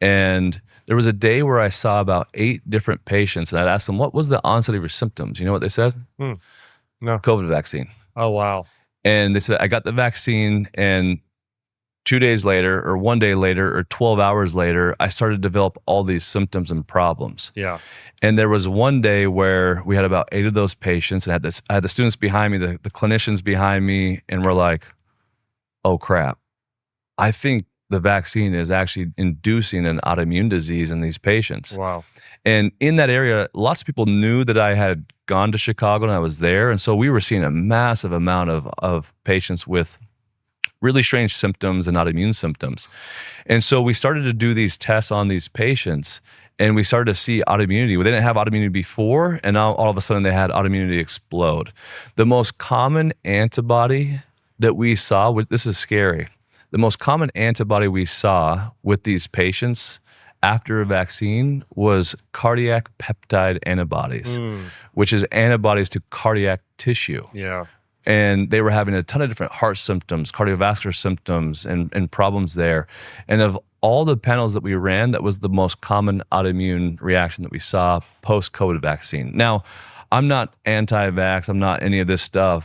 And there was a day where I saw about 8 different patients, and I'd ask them, what was the onset of your symptoms? You know what they said? No. COVID vaccine. Oh, wow. And they said, I got the vaccine, and 2 days later, or 1 day later, or 12 hours later, I started to develop all these symptoms and problems. Yeah. And there was one day where we had about 8 of those patients, and I had the students behind me, the clinicians behind me, and we're like, oh crap, I think the vaccine is actually inducing an autoimmune disease in these patients. Wow. And in that area, lots of people knew that I had gone to Chicago and I was there. And so we were seeing a massive amount of patients with really strange symptoms and autoimmune symptoms. And so we started to do these tests on these patients, and we started to see autoimmunity. Well, they didn't have autoimmunity before, and now all of a sudden they had autoimmunity explode. The most common antibody that we saw, this is scary, the most common antibody we saw with these patients after a vaccine was cardiac peptide antibodies, which is antibodies to cardiac tissue. Yeah. And they were having a ton of different heart symptoms, cardiovascular symptoms, and problems there. And of all the panels that we ran, that was the most common autoimmune reaction that we saw post-COVID vaccine. Now, I'm not anti-vax, I'm not any of this stuff,